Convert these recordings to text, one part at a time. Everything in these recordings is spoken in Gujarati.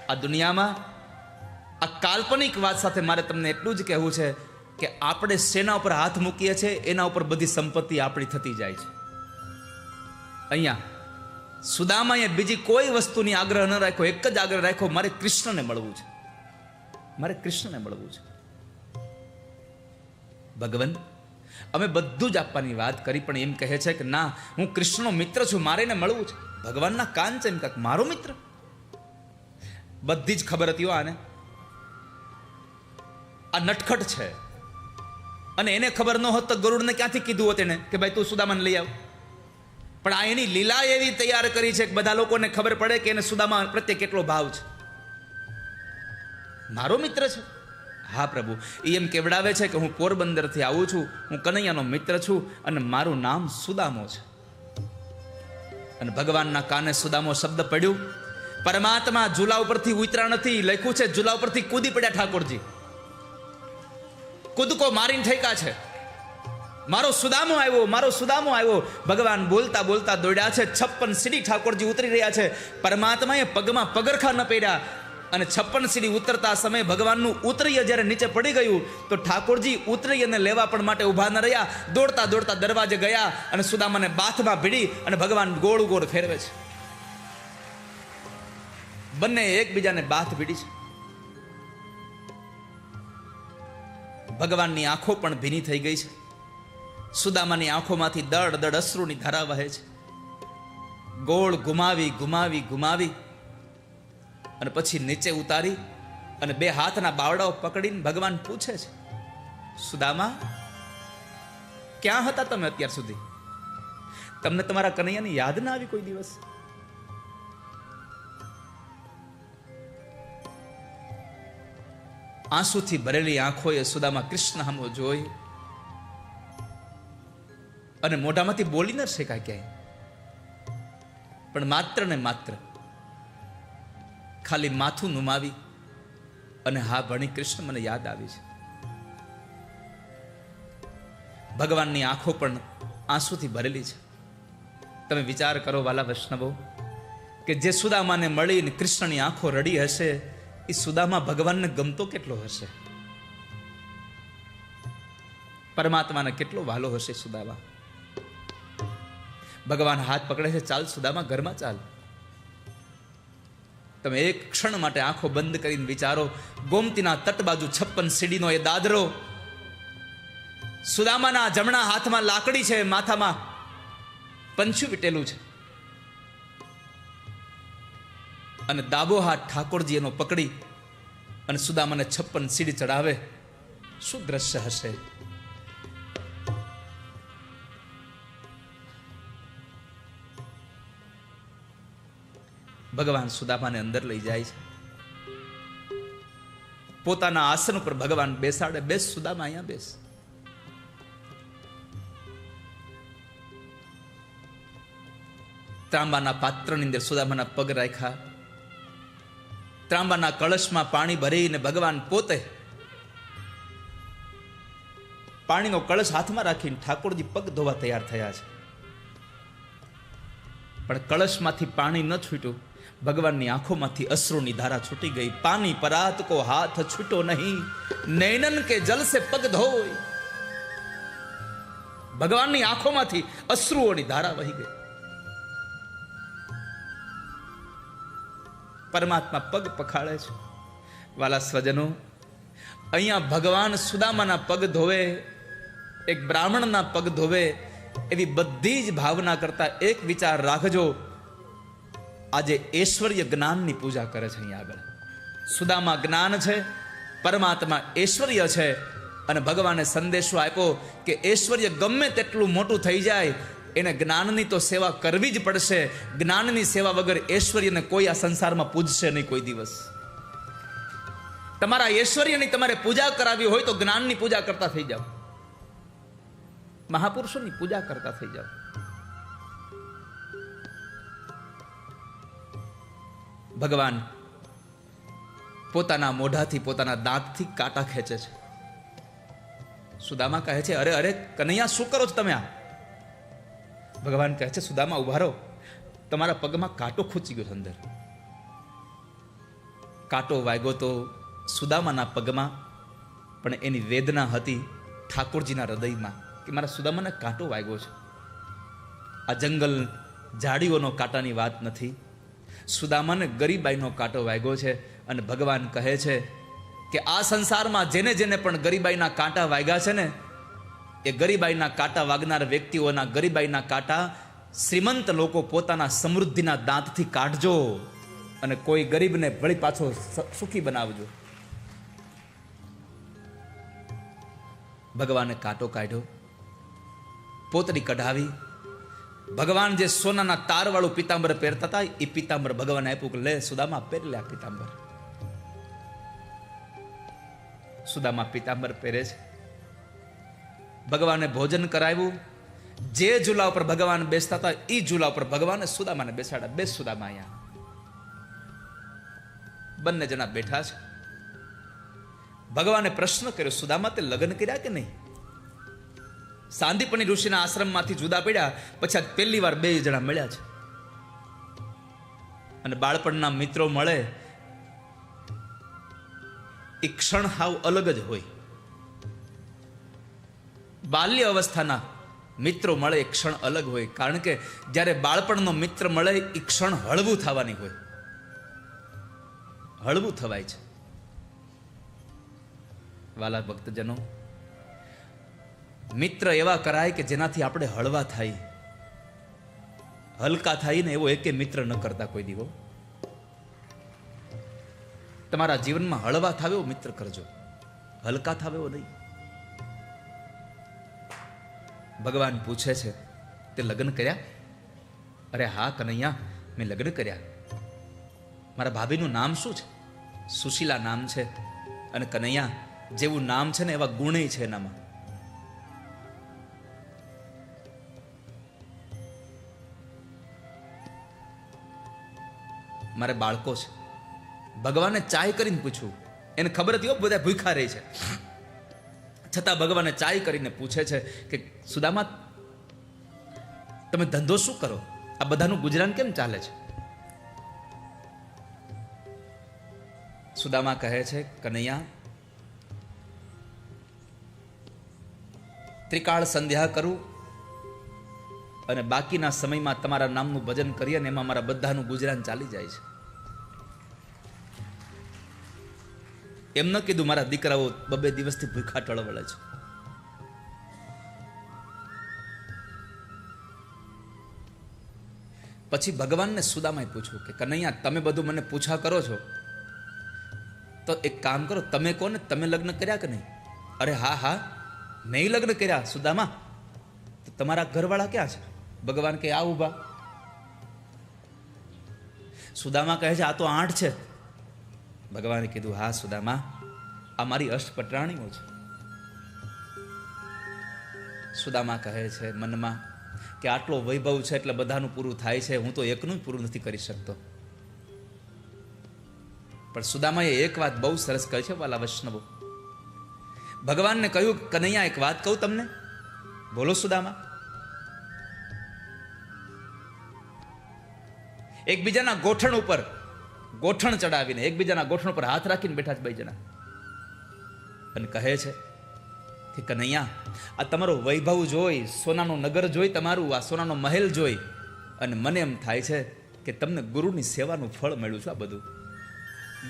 આ દુનિયામાં આ કાલ્પનિક વાત સાથે મારે તમને એટલું જ કહેવું છે કે આપણે શેના ઉપર હાથ મૂકીએ છીએ એના ઉપર બધી સંપત્તિ આપણી થતી જાય છે. અહીંયા સુદામાએ બીજી કોઈ વસ્તુની આગ્રહ ન રાખ્યો, એક જ આગ્રહ રાખ્યો, મારે કૃષ્ણને મળવું છે, મારે કૃષ્ણને મળવું છે. ભગવાન અમે બધું જ આપવાની વાત કરી, પણ એમ કહે છે કે ના, હું કૃષ્ણનો મિત્ર છું, મારે એને મળવું છે. ભગવાનના કાન છે, એમ કાક મારો મિત્ર. બધી જ ખબર હતી આને, આ નટખટ છે, અને એને ખબર ન હોત તો ગરુડને ક્યાંથી કીધું હોત એને કે ભાઈ તું સુદામાને લઈ આવ. પણ આ એની લીલા એવી તૈયાર કરી છે કે બધા લોકોને ખબર પડે કે એને સુદામા પ્રત્યે કેટલો ભાવ છે. મારો મિત્ર છે. હા પ્રભુ, એ એમ કેવડાવે છે કે હું પોરબંદરથી આવું છું, હું કનૈયાનો મિત્ર છું, અને મારું નામ સુદામો છે. અને ભગવાનના કાને સુદામો શબ્દ પડ્યું. પરમાત્મા ઝૂલા ઉપરથી ઉતરા નથી, લખ્યું છે ઝૂલા ઉપરથી કૂદી પડ્યા ઠાકોરજી, કૂદકો મારીને ઠેકા છે. મારો સુદામો આવ્યો, મારો સુદામો આવ્યો. ભગવાન બોલતા બોલતા દોડ્યા છે. 56 સીડી ઠાકોરજી ઉતરી રહ્યા છે. પરમાત્માએ પગમાં પગરખા ન પહેર્યા, અને 56 સીડી ઉતરતા સમયે ભગવાનનું ઉતરૈય જ્યારે નીચે પડી ગયું તો ઠાકોરજી ઉતરૈયને લેવા પણ માટે ઊભા ન રહ્યા. દોડતા દોડતા દરવાજે ગયા અને સુદામાને બાથમાં ભીડી અને ભગવાન ગોળ ગોળ ફેરવે છે. બંને એકબીજાને બાથ ભીડી છે. ભગવાનની આંખો પણ ભીની થઈ ગઈ છે. સુદામાની આંખોમાંથી દડ દડ અશ્રુની ધારા વહે છે. ગોળ ગુમાવી ગુમાવી ગુમાવી અને પછી નીચે ઉતારી અને બે હાથના બાવડાઓ પકડીને ભગવાન પૂછે છે, સુદામા, ક્યાં હતા તમે અત્યાર સુધી? તમને તમારા કનૈયાની યાદ ના આવી કોઈ દિવસ? આંસુથી ભરેલી આંખોએ સુદામા કૃષ્ણ સામો જોઈ અને મોઢામાંથી બોલી ન શકાય ક્યાંય, પણ માત્ર ને માત્ર ખાલી માથું નુમાવી અને હા ભણી, કૃષ્ણ મને યાદ આવી છે. ભગવાનની આંખો પણ આંસુથી ભરેલી છે. તમે વિચાર કરો વાલા વૈષ્ણવો, કે જે સુદામાને મળીને કૃષ્ણની આંખો રડી હશે, એ સુદામા ભગવાનને ગમતો કેટલો હશે, પરમાત્માને કેટલો વાલો હશે સુદામા. ભગવાન હાથ પકડે છે, ચાલ સુદામા, ઘરમાં ચાલ. તમે એક ક્ષણ માટે આંખો બંધ કરીને વિચારો, ગોમતીના તટ બાજુ 56 સીડીનો એ દાદરો, સુદામાના જમણા હાથમાં લાકડી છે, માથામાં પંછું વીટેલું છે, અને ડાબો હાથ ઠાકોરજી એનો પકડી અને સુદામાને 56 સીડી ચડાવે. શું દ્રશ્ય હશે! ભગવાન સુદામાને અંદર લઈ જાય છે. પોતાના આસન ઉપર ભગવાન બેસાડે. બેસ સુદામા, અહીંયા બેસ. ત્રાંબાના પાત્રની અંદર સુદામાના પગ રાખ્યા. ત્રાંબાના કળશમાં પાણી ભરીને ભગવાન પોતે પાણીનો કળશ હાથમાં રાખીને ઠાકોરજી પગ ધોવા તૈયાર થયા છે. પણ કળશમાંથી પાણી ન છૂટ્યું, ભગવાનની આંખોમાંથી અશ્રુની ધારા છૂટી ગઈ. પાણી પરાત કો હાથ છૂટો નહીં, નૈનન કે જલ સે પગ ધોય. ભગવાનની આંખોમાંથી અશ્રુઓની ધારા વહી ગઈ. પરમાત્મા પગ પખાડે છે. વાલા સ્વજનો, અહીંયા ભગવાન સુદામાના પગ ધોવે, એક બ્રાહ્મણના પગ ધોવે, એવી બધી જ ભાવના કરતા એક વિચાર રાખજો, આજે ઐશ્વર્ય જ્ઞાનની પૂજા કરે છે. અહીંયા આગળ સુદામા જ્ઞાન છે, પરમાત્મા ઐશ્વર્ય છે, અને ભગવાને સંદેશો આપ્યો કે ઐશ્વર્ય ગમે તેટલું મોટું થઈ જાય, એને જ્ઞાનની તો સેવા કરવી જ પડશે. જ્ઞાનની સેવા વગર ઐશ્વર્યને કોઈ આ સંસારમાં પૂજશે નહીં કોઈ દિવસ. તમારા ઐશ્વર્યની તમારે પૂજા કરાવી હોય તો જ્ઞાનની પૂજા કરતા થઈ જાઓ, મહાપુરુષોની પૂજા કરતા થઈ જાઓ. ભગવાન પોતાના મોઢાથી, પોતાના દાંતથી કાંટા ખેંચે છે. સુદામા કહે છે, અરે અરે કનૈયા, શું કરો છો તમે આ? ભગવાન કહે છે, સુદામા ઉભા રહો, તમારા પગમાં કાંટો ખૂંચી ગયો અંદર. કાંટો વાગ્યો તો સુદામાના પગમાં, પણ એની વેદના હતી ઠાકોરજીના હૃદયમાં કે મારા સુદામાને કાંટો વાગ્યો છે. આ જંગલ ઝાડીઓનો કાંટાની વાત નથી, સુદામાને ગરીબાઈનો કાંટો વાગ્યો છે. અને ભગવાન કહે છે કે આ સંસારમાં જેને જેને પણ ગરીબાઈના કાંટા વાગ્યા છે ને, એ ગરીબાઈના કાંટા વાગનાર વ્યક્તિઓના ગરીબાઈના કાંટા શ્રીમંત લોકો પોતાના સમૃદ્ધિના દાંતથી કાઢજો અને કોઈ ગરીબને વળી પાછો સુખી બનાવજો. ભગવાને કાંટો કાઢ્યો, પોતડી કઢાવી. ભગવાન જે સોનાના તારવાળું પિતાંબર પહેરતા હતા એ પિતાંબર ભગવાને આપ્યું કે લે સુદામા પહેરી લે આ પિતાંબર. સુદામા પિતાંબર પહેરે છે. ભગવાને ભોજન કરાવ્યું. જે ઝૂલા ઉપર ભગવાન બેસતા હતા એ ઝૂલા ઉપર ભગવાને સુદામાને બેસાડ્યા. બેસ સુદામા અહીંયા. બંને જણા બેઠા છે. ભગવાને પ્રશ્ન કર્યો, સુદામા તે લગ્ન કર્યા કે નહીં? સાંદીપની ઋષિના આશ્રમમાંથી જુદા પડ્યા પછી આજ પહેલી વાર બે જણા મળ્યા છે. અને બાળપણના મિત્રો મળે એ ક્ષણ હાવ અલગ જ હોય. બાલ્ય અવસ્થાના મિત્રો મળે એ ક્ષણ અલગ હોય, કારણ કે જ્યારે બાળપણનો મિત્ર મળે એ ક્ષણ હળવું થવાની હોય. હળવું થવાય છે. વાલા ભક્તજનો, મિત્ર એવા કરાય કે જેનાથી આપણે હળવા થાય, હલકા થાય ને એવો એકે મિત્ર ન કરતા કોઈ દીવો. તમારા જીવનમાં હળવા થાવ એવો મિત્ર કરજો, હલકા થાવ એવો નહીં. ભગવાન પૂછે છે તે લગ્ન કર્યા? અરે હા કનૈયા, મેં લગ્ન કર્યા. મારા ભાભીનું નામ શું છે? સુશીલા નામ છે. અને કનૈયા, જેવું નામ છે ને એવા ગુણ છે એનામાં. મારે બાળકો છે. ભગવાને ચાય કરીને પૂછ્યું, એને ખબર હતી બધા ભૂખા રહે છે, છતાં ભગવાને ચાય કરીને પૂછે છે કે સુદામા તમે ધંધો શું કરો? આ બધાનું ગુજરાન કેમ ચાલે છે? સુદામા કહે છે, કનૈયા, ત્રિકાળ સંધ્યા કરું અને બાકીના સમયમાં તમારા નામનું ભજન કરીએ અને એમાં મારા બધાનું ગુજરાન ચાલી જાય છે. એમ ન કીધું મારા દીકરાઓ બબે દિવસથી ભૂખા ટળવળે છે. પછી ભગવાનને સુદામાએ પૂછ્યું કે કનૈયા, તમે બધું મને પૂછા કરો છો તો એક કામ કરો, તમે કોને તમે લગ્ન કર્યા કે નહીં? અરે હા હા, મેં લગ્ન કર્યા. સુદામા, તો તમારા ઘરવાળા ક્યાં છે? ભગવાન કે આ ઉભા. સુદામા કહે છે આ તો 8 છે. ભગવાને કીધું હા સુદામા, આ મારી અષ્ટપટરાણીઓ છે. સુદામા કહે છે મનમાં કે આટલો વૈભવ છે એટલે બધાનું પૂરું થાય છે, હું તો એકનું પૂરું નથી કરી શકતો. પણ સુદામાએ એક વાત બહુ સરસ કહી છે વાલા વૈષ્ણવો. ભગવાનને કહ્યું, કનૈયા એક વાત કહું તમને? બોલો સુદામા. એકબીજાના ગોઠણ ઉપર ગોઠણ ચડાવીને, એકબીજાના ગોઠણ ઉપર હાથ રાખીને બેઠા છે બે જણા, અને કહે છે કે કનૈયા, આ તમારો વૈભવ જોઈ, સોનાનો નગર જોઈ, તમારું આ સોનાનો મહેલ જોઈ અને મને એમ થાય છે કે તમને ગુરુની સેવાનું ફળ મળ્યું છે. આ બધું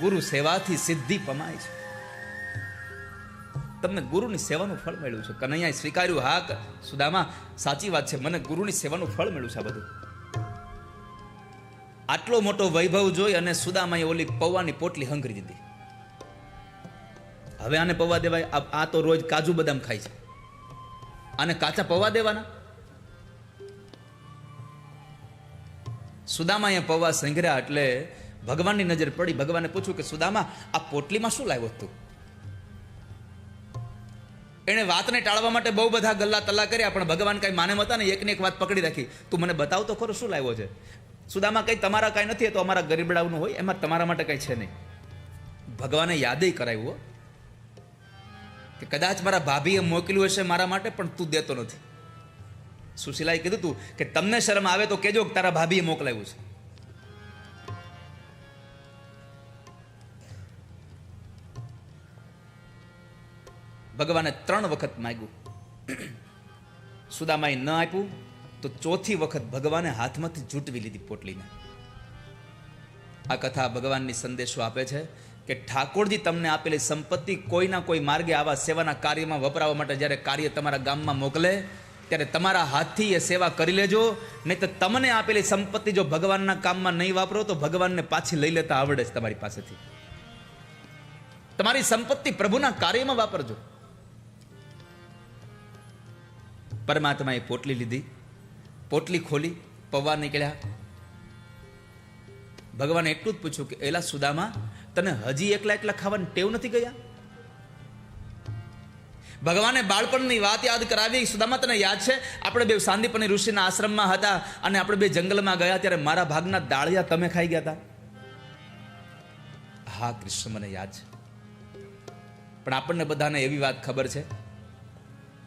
ગુરુ સેવાથી સિદ્ધિ પમાય છે. તમને ગુરુની સેવાનું ફળ મળ્યું છે. કનૈયાએ સ્વીકાર્યું, હા સુદામા, સાચી વાત છે, મને ગુરુની સેવાનું ફળ મળ્યું છે. આ બધું આટલો મોટો વૈભવ જોઈ અને સુદામાએ ઓલી પૌવાની પોટલી હંગરી દીધી. હવે આને પૌવા દેવાય? આ તો રોજ કાજુ બદામ ખાય છે, આને કાચા પૌવા દેવાના? સુદામાએ પૌવા સંઘર્યા એટલે ભગવાનની નજર પડી. ભગવાને પૂછ્યું કે સુદામા, આ પોટલીમાં શું લાવ્યો તું? એને વાતને ટાળવા માટે બહુ બધા ગલ્લા તલ્લા કર્યા, પણ ભગવાન કઈ માને મતા ને એકને એક વાત પકડી રાખી. તું મને બતાવ તો ખરો શું લાવ્યો છે? સુદામા, કઈ તમારા કઈ નથી, તો અમારા ગરીબડાઓનું હોય, એમાં તમારા માટે કઈ છે નહીં. ભગવાને યાદ કરાવ્યું કે કદાચ મારા ભાભીએ મોકલ્યું હશે મારા માટે, પણ તું દેતો નથી. સુશીલાએ કીધું તું કે તમને શરમ આવે તો કેજો કે તારા ભાભીએ મોકલાવ્યું છે. ભગવાને 3 વખત માગ્યું. સુદામાએ ન આપ્યું તો ચોથી વખત ભગવાને હાથમાંથી ઝૂંટવી લીધી પોટલીને. આ કથા ભગવાનની સંદેશો આપે છે કે ઠાકોરજી તમને આપેલી સંપત્તિ કોઈના કોઈ માર્ગે આવા સેવાના કાર્યમાં વપરાવા માટે જ્યારે કાર્ય તમારા ગામમાં મોકલે ત્યારે તમારા હાથથી એ સેવા કરી લેજો. નહીં તો તમને આપેલી સંપત્તિ જો ભગવાનના કામમાં નહીં વાપરો તો ભગવાનને પાછી લઈ લેતા આવડે છે તમારી પાસેથી. તમારી સંપત્તિ પ્રભુના કાર્યમાં વાપરજો. પરમાત્માએ પોટલી લીધી, પોટલી ખોલી, પૌવા નીકળ્યા. ભગવાને એટલું જ પૂછ્યું કે એલા સુદામા, તને હજી એકલા એકલા ખાવાની ટેવ નથી ગયા? ભગવાને બાળપણની વાત યાદ કરાવી. સુદામા, તને યાદ છે આપણે બે સાંદીપની ઋષિના આશ્રમમાં હતા અને આપણે બે જંગલમાં ગયા ત્યારે મારા ભાગના દાળિયા તમે ખાઈ ગયા હતા? હા કૃષ્ણ, મને યાદ છે. પણ આપણને બધાને એવી વાત ખબર છે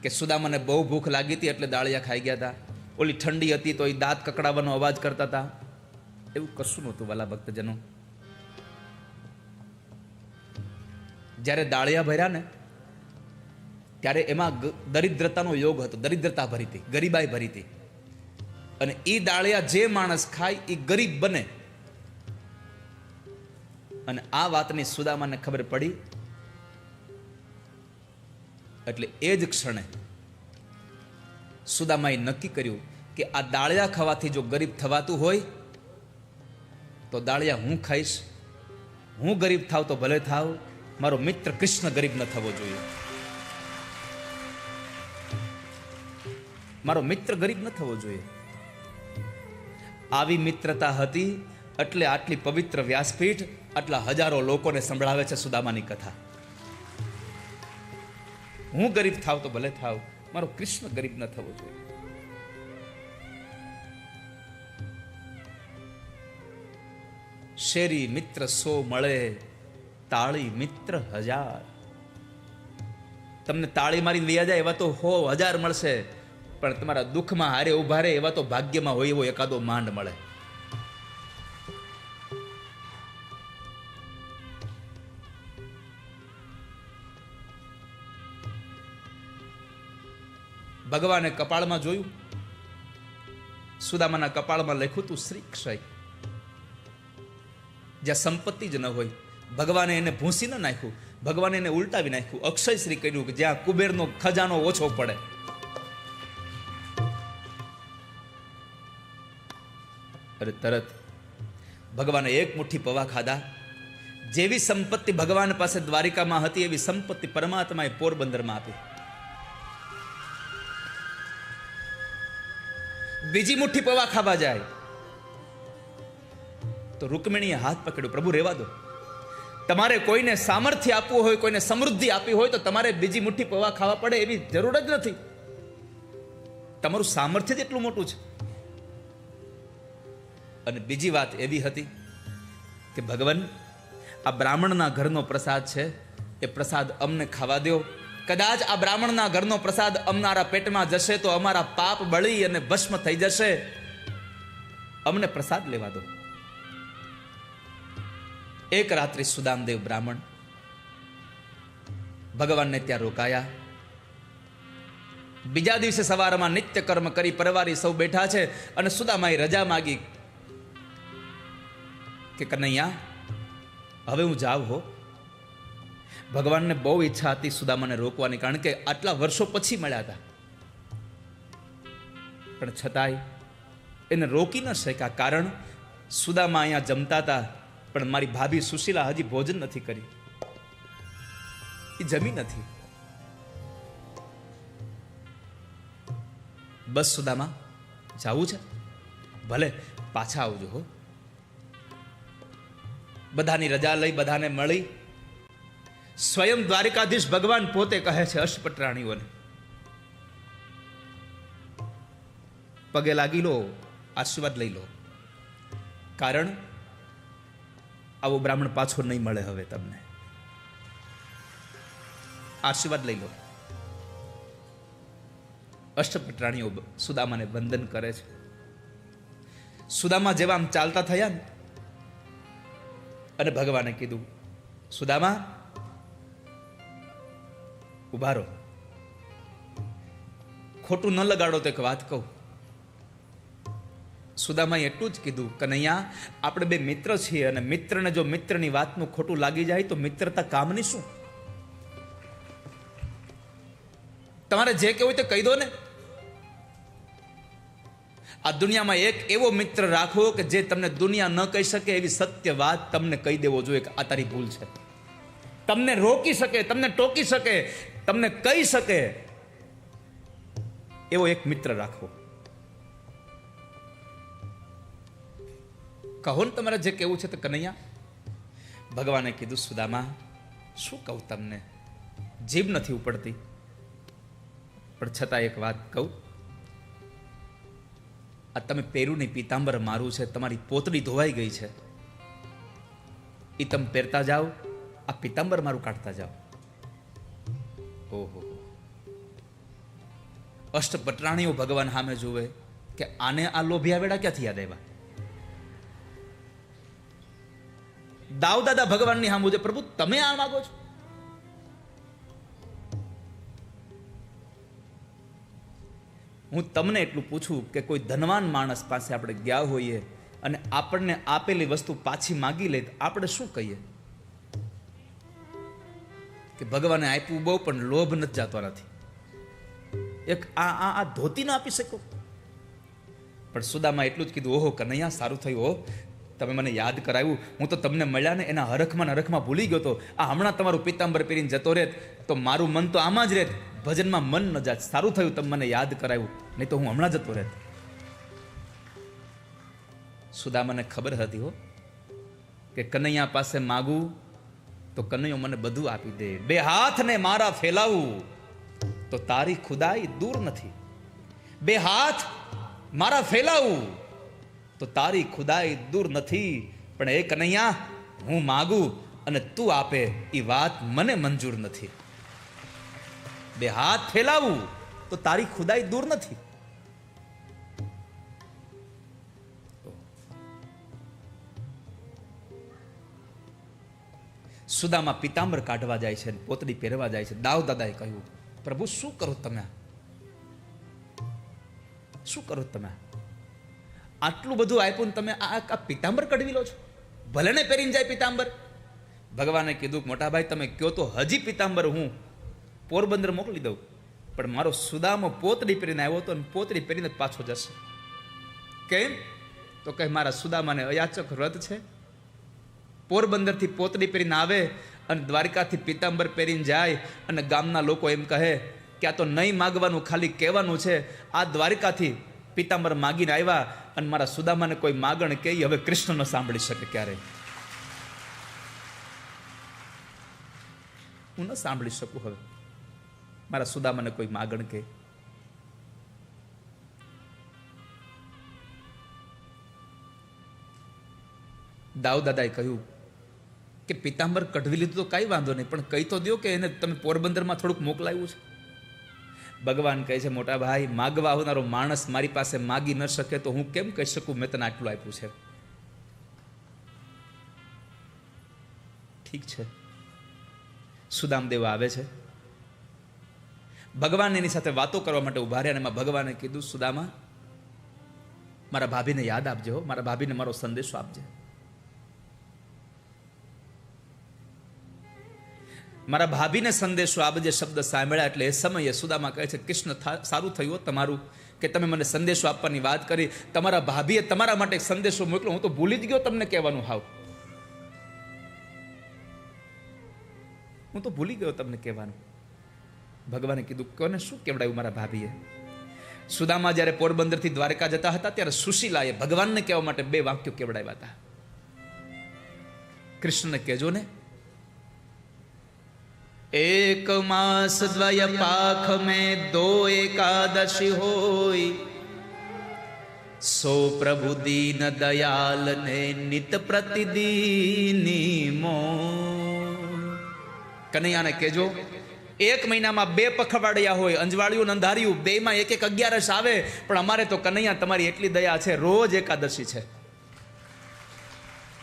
કે સુદામાને બહુ ભૂખ લાગી હતી એટલે દાળિયા ખાઈ ગયા હતા. ઓલી ઠંડી હતી તો એ દાંત કકડાવાનો અવાજ કરતા હતા. એવું કશું નહોતું વાલા ભક્તજનો. જ્યારે દાળિયા ભર્યા ને ત્યારે એમાં દરિદ્રતાનો યોગ હતો. દરિદ્રતા ભરી હતી, ગરીબાઈ ભરી હતી. અને એ દાળિયા જે માણસ ખાય એ ગરીબ બને. અને આ વાતની સુદામાને ખબર પડી એટલે એ જ ક્ષણે સુદામાએ નક્કી કર્યું કે આ દાળિયા ખાવાથી જો ગરીબ થવાતું હોય તો દાળિયા હું ખાઈશ. હું ગરીબ થાવ તો ભલે થાવ, મારો મિત્ર કૃષ્ણ ગરીબ ન થવો જોઈએ. મારો મિત્ર ગરીબ ન થવો જોઈએ. આવી મિત્રતા હતી એટલે આટલી પવિત્ર વ્યાસપીઠ આટલા હજારો લોકોને સંભળાવે છે સુદામાની કથા. હું ગરીબ થાવ તો ભલે થાવ, મારો કૃષ્ણ ગરીબ ન થવો જોઈએ. શેરી મિત્ર 100 મળે, તાળી મિત્ર 1000. તમને તાળી મારીને લઈ જાય એવા તો 1000 મળશે, પણ તમારા દુઃખમાં હારે ઉભા રહે એવા તો ભાગ્યમાં હોય એવો એકાદો માંડ મળે. ભગવાને કપાળમાં જોયું, સુદામાના કપાળમાં લખ્યું હતું શ્રી ક્ષય. જ્યાં સંપત્તિ જ ન હોય ભગવાને એને ભૂંસી ન નાખ્યું, ભગવાને એને ઉલટાવી નાખ્યું, અક્ષય શ્રી કર્યું કે જ્યાં કુબેરનો ખજાનો ઓછો પડે. અરે તરત ભગવાને એક મુઠ્ઠી પૌવા ખાધા. જેવી સંપત્તિ ભગવાન પાસે દ્વારિકામાં હતી એવી સંપત્તિ પરમાત્માએ પોરબંદરમાં આપી. બીજી મુઠ્ઠી પૌવા ખાવા જાય તો રૂકમિણીએ હાથ પકડ્યો, પ્રભુ રહેવા દો. તમારે કોઈને સામર્થ્ય આપવું હોય, કોઈને સમૃદ્ધિ આપવી હોય તો તમારે બીજી મુઠ્ઠી પૌવા ખાવા પડે એવી જરૂર જ નથી. તમારું સામર્થ્ય જ એટલું મોટું છે. અને બીજી વાત એવી હતી કે ભગવાન, આ બ્રાહ્મણના ઘરનો પ્રસાદ છે, એ પ્રસાદ અમને ખાવા દો. કદાચ આ બ્રાહ્મણના ઘરનો પ્રસાદ અમારા પેટમાં જશે તો અમારા પાપ બળી અને ભસ્મ થઈ જશે. અમને પ્રસાદ લેવા દો. એક રાત્રિ સુદામદેવ બ્રાહ્મણ ભગવાનને ત્યાં રોકાયા. બીજા દિવસે સવારમાં નિત્ય કર્મ કરી પરવારી સૌ બેઠા છે અને સુદામાએ રજા માગી કે કનૈયા હવે હું જાઉં હો. ભગવાનને બહુ ઈચ્છા હતી સુદામાને રોકવાની, કારણ કે આટલા વર્ષો પછી મળ્યા હતા, પણ છતાંય એને રોકી ન શક્યા. કારણ સુદામા અહીંયા જમતા હતા પણ મારી ભાભી સુશીલા હજી ભોજન નથી કરી, એ જમી નથી. બસ સુદામા જાવું છે, ભલે પાછા આવજો હો. બધાની રજા લઈ બધાને મળી. સ્વયં દ્વારિકાધીશ ભગવાન પોતે કહે છે અષ્ટપટરાણીઓને, પગે લાગી લો, આશીર્વાદ લઈ લો, કારણ આવો બ્રાહ્મણ પાછો નહીં મળે. હવે તમને આશીર્વાદ લઈ લો. અષ્ટપટરાણીઓ સુદામાને વંદન કરે છે. સુદામા જેવા આમ ચાલતા થયા ને અને ભગવાને કીધું, સુદામા ઉભા રહો, ખોટું ન લગાડો તો એક વાત કહું. સુદામાએ એટલું જ કીધું, કનૈયા આપણે બે મિત્ર છીએ, અને મિત્રને જો મિત્રની વાતનું ખોટું લાગી જાય તો મિત્રતા કામની શું? તમારે જે કહેવું હોય તો કહી દો ને. આ દુનિયામાં એક એવો મિત્ર રાખો કે જે તમને દુનિયા ન કહી શકે એવી સત્ય વાત તમને કહી દેવો જોઈએ કે આ તારી ભૂલ છે. તમને રોકી શકે, તમને ટોકી શકે, તમને કહી શકે એવો એક મિત્ર રાખવો. કહો ને તમારે જે કહેવું છે તો કનૈયા. ભગવાને કીધું, સુદામા શું કહું તમને, જીભ નથી ઉપડતી, પણ છતાં એક વાત કહું. આ તમે પહેર્યું નહીં પીતાંબર મારું છે, તમારી પોતડી ધોવાઈ ગઈ છે, એ તમે પહેરતા જાઓ, આ પીતાંબર મારું કાઢતા જાઓ. ઓહો, અષ્ટપટરાણીઓ ભગવાન સામે જુએ કે આને આ લોભિયા વેડા ક્યાંથી યાદ આવ્યા. દાવ દાદા ભગવાનની સામે છે, પ્રભુ તમે આ માગો છો? હું તમને એટલું પૂછું કે કોઈ ધનવાન માણસ પાસે આપણે ગયા હોઈએ અને આપણને આપેલી વસ્તુ પાછી માગી લે, આપણે શું કહીએ? કે ભગવાને આપ્યું બહુ પણ લોભ નથી જાતો નથી, એક આ ધોતી ના આપી શકો. પણ સુદામાં એટલું જ કીધું, ઓહો કનૈયા સારું થયું, હો તમે મને યાદ કરાવ્યું, હું તો તમને મળ્યા ને એના હરખમાં ભૂલી ગયો તો. આ હમણાં તમારું પીતાંબર પહેરીને જતો રહેત તો મારું મન તો આમાં જ રહેત, ભજનમાં મન ન જાત. સારું થયું તમે મને યાદ કરાવ્યું, નહીં તો હું હમણાં જતો રહેત. સુદામાને ખબર હતી હો કે કનૈયા પાસે માગું તો કનૈયો મને બધું આપી દે. બે હાથને મારા ફેલાવું તો તારી ખુદાઈ દૂર નથી. બે હાથ મારા ફેલાવું તો તારી ખુદાઈ દૂર નથી. પણ એ કનૈયા, હું માગું અને તું આપે એ વાત મને મંજૂર નથી. બે હાથ ફેલાવું તો તારી ખુદાઈ દૂર નથી. સુદામા પિતાંબર કાઢવા જાય છે, પોતડી પહેરવા જાય છે. દાવ દાદાએ કહ્યું, પ્રભુ શું કરો તમે, શું કરો તમે? આટલું બધું આપ્યું તમે આ પિતાંબર કઢવી લો છો? ભલે ને પહેરીને જાય પિતાંબર. ભગવાને કીધું, મોટા ભાઈ તમે કયો તો હજી પિતાંબર હું પોરબંદર મોકલી દઉં, પણ મારો સુદામો પોતડી પહેરીને આવ્યો હતો અને પોતડી પહેરીને પાછો જશે. કેમ? તો કહે મારા સુદામાને અયાચક વ્રત છે. પોરબંદરથી પોતડી પહેરીને આવે અને દ્વારિકાથી પિતાંબર પહેરીને જાય અને ગામના લોકો એમ કહે કે આ તો નહીં માગવાનું, ખાલી કહેવાનું છે. આ દ્વારિકાથી પિતાંબર માગીને આવ્યા અને મારા સુદામાને કોઈ માગણ કહી હવે કૃષ્ણ ન સાંભળી શકે. ક્યારે હું ન સાંભળી શકું હવે મારા સુદામાને કોઈ માગણ કહે. દાવ દાદાએ કહ્યું કે પિતાંબર કઢવી લીધું તો કઈ વાંધો નહીં, પણ કહી તો દો કે એને તમે પોરબંદરમાં થોડુંક મોકલાયું છે. ભગવાન કહે છે, મોટા ભાઈ માગવા આવનારો માણસ મારી પાસે માગી ન શકે તો હું કેમ કહી શકું મેં તને આટલું આપ્યું છે? ઠીક છે. સુદામદેવ આવે છે, ભગવાન એની સાથે વાતો કરવા માટે ઉભા રહ્યા, અને એમાં ભગવાને કીધું, સુદામા મારા ભાભીને યાદ આપજો, મારા ભાભીને મારો સંદેશો આપજે. મારા ભાભીને સંદેશો આપજે શબ્દ સાંભળ્યા એટલે એ સમયે સુદામા કહે છે, કૃષ્ણ સારું થયું તમારું કે તમે મને સંદેશો આપવાની વાત કરી. તમારા ભાભીએ તમારા માટે સંદેશો મોકલો, હું તો ભૂલી જ ગયો તમને કહેવાનું. હાવ હું તો ભૂલી ગયો તમને કહેવાનું. ભગવાને કીધું, કોને શું કેવડાવ્યું મારા ભાભીએ? સુદામા જ્યારે પોરબંદરથી દ્વારકા જતા હતા ત્યારે સુશીલાએ ભગવાનને કહેવા માટે 2 વાક્યો કેવડાવ્યા હતા. કૃષ્ણને કહેજો ને, એક માસ દ્વય પાખ में 2 एकादशी होई, सो प्रभु दीन दयाल ने नित प्रतिदीनी मो. કનૈયાને કહેજો, 1 મહિનામાં 2 પખવાડિયા હોય, અંજવાળિયું અંધારિયું, 2માં 1 11 આવે, પણ અમારે તો કનૈયા તમારી એટલી દયા છે, રોજ એકાદશી છે,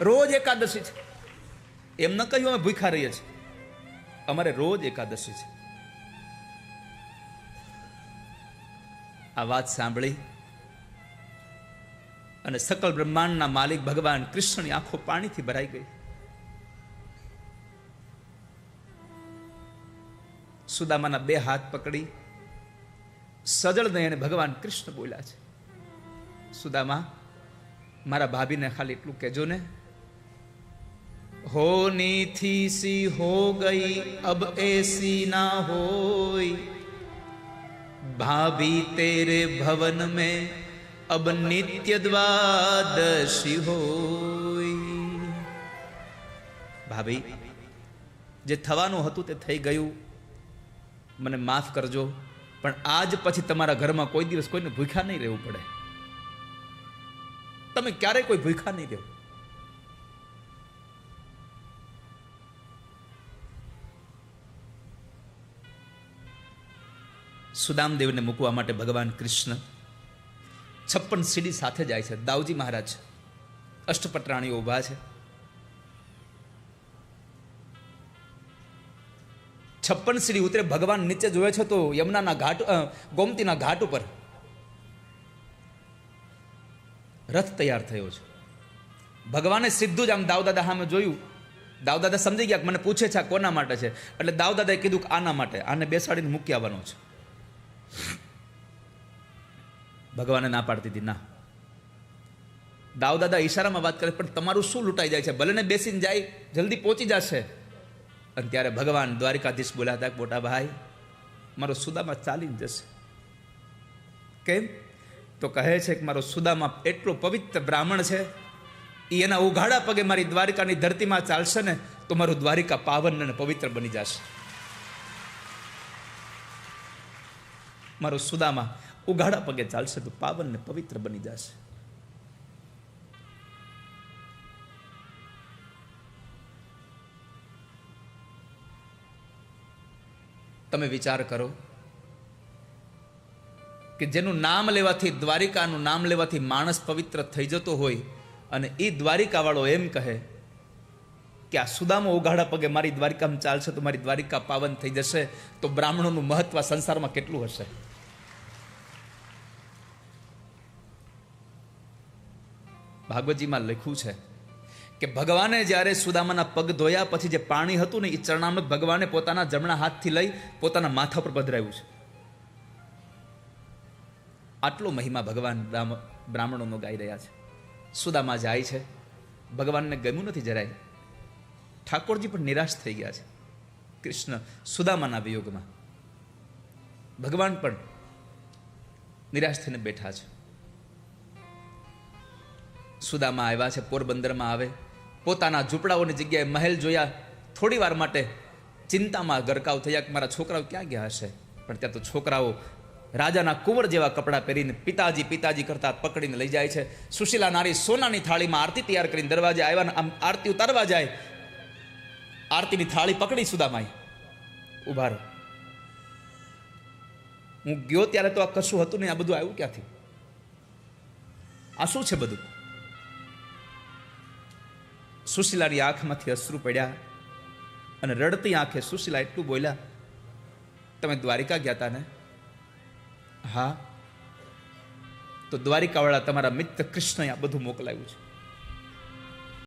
રોજ એકાદશી છે. એમ ન કહ્યું અમે ભૂખા રહીએ છીએ, અમારે રોજ એકાદશી છે. આ વાત સાંભળી અને સકલ બ્રહ્માંડના માલિક ભગવાન કૃષ્ણની આંખો પાણીથી ભરાઈ ગઈ. સુદામાના બે હાથ પકડી સજળ નયને ભગવાન કૃષ્ણ બોલ્યા છે, સુદામા, મારા ભાભીને ખાલી એટલું કહેજો ને, હોની થી સી હો ગઈ અબ એસી ના હોય, ભાભી તેરે ભવન में अब नित्य द्वादशी હોય. ભાભી, જે થવાનું હતું તે થઈ ગયું, મને માફ કરજો, પણ આજ પછી તમારા ઘરમાં કોઈ દિવસ કોઈને ભૂખ્યા નહીં રહેવું પડે. તમે ક્યારેય કોઈ ભૂખ્યા નહીં રહો. સુદામદેવને મૂકવા માટે ભગવાન કૃષ્ણ 56 સીડી સાથે જાય છે. દાઉજી મહારાજ અષ્ટપટરાણીઓ ઉભા છે. 56 સીડી ઉતરે, ભગવાન નીચે જોવે છે તો યમુનાના ઘાટ, ગોમતીના ઘાટ ઉપર રથ તૈયાર થયો છે. ભગવાને સીધું જ આમ દાઉદાદા સામે જોયું. દાઉદાદા સમજી ગયા, મને પૂછે છે આ કોના માટે છે, એટલે દાઉદાદાએ કીધું કે આના માટે, આને બેસાડીને મૂકી આવવાનો છે. ભગવાને ના પાડતી હતી, ના. દાઉદાદા ઈશારામાં વાત કરે, પણ તમારું શું લૂંટાઈ જાય છે, ભલે ને બેસીને જાય, જલ્દી પહોંચી જશે. અને ત્યારે ભગવાન દ્વારિકાધીશ બોલ્યા હતા, મોટા ભાઈ, મારો સુદામા ચાલીને જશે. કેમ? તો કહે છે કે મારો સુદામા એટલો પવિત્ર બ્રાહ્મણ છે, એના ઉઘાડા પગે મારી દ્વારિકાની ધરતીમાં ચાલશે ને તો મારું દ્વારિકા પાવન અને પવિત્ર બની જશે. મારો સુદામા ઉઘાડા પગે ચાલશે તો પાવન ને પવિત્ર બની જશે. તમે વિચાર કરો કે જેનું નામ લેવાથી, દ્વારિકાનું નામ લેવાથી માણસ પવિત્ર થઈ જતો હોય, અને એ દ્વારિકા વાળો એમ કહે કે આ સુદામો ઉઘાડા પગે મારી દ્વારિકામાં ચાલશે તો મારી દ્વારિકા પાવન થઈ જશે, તો બ્રાહ્મણોનું મહત્વ સંસારમાં કેટલું હશે. ભાગવતજીમાં લખ્યું છે કે ભગવાને જ્યારે સુદામાના પગ ધોયા પછી જે પાણી હતું ને એ ચરણામૃત ભગવાને પોતાના જમણા હાથથી લઈ પોતાના માથા પર પધરાવ્યું છે. આટલો મહિમા ભગવાન બ્રાહ્મણોનો ગાઈ રહ્યા છે. સુદામા જાય છે, ભગવાનને ગમ્યું નથી જરાય. ઠાકોરજી પણ નિરાશ થઈ ગયા છે કૃષ્ણ સુદામાના વિયોગમાં. ભગવાન પણ નિરાશ થઈને બેઠા છે. સુદામા આવ્યા છે, પોરબંદરમાં આવે, પોતાના ઝૂંપડાઓની જગ્યાએ મહેલ જોયા, થોડી વાર માટે ચિંતામાં ગરકાવ થયા કે મારા છોકરાઓ ક્યાં ગયા હશે. પણ ત્યાં તો છોકરાઓ રાજાના કુંવર જેવા કપડાં પહેરીને પિતાજી પિતાજી કરતા પકડીને લઈ જાય છે. સુશીલા નારી સોનાની થાળીમાં આરતી તૈયાર કરીને દરવાજે આવ્યા, આમ આરતી ઉતારવા જાય, આરતીની થાળી પકડી સુદામાએ, ઉભા રહો, હું ગયો ત્યારે તો આ કશું હતું નહીં, આ બધું આવ્યું ક્યાંથી, આ શું છે બધું? સુશીલાની આંખમાંથી અશ્રુ પડ્યા અને રડતી આંખે સુશીલા એટલું બોલ્યા, તમે દ્વારિકા ગયા હતા ને? હા. તો દ્વારિકાવાળા તમારા મિત્ર કૃષ્ણએ આ બધું મોકલાવ્યું છે.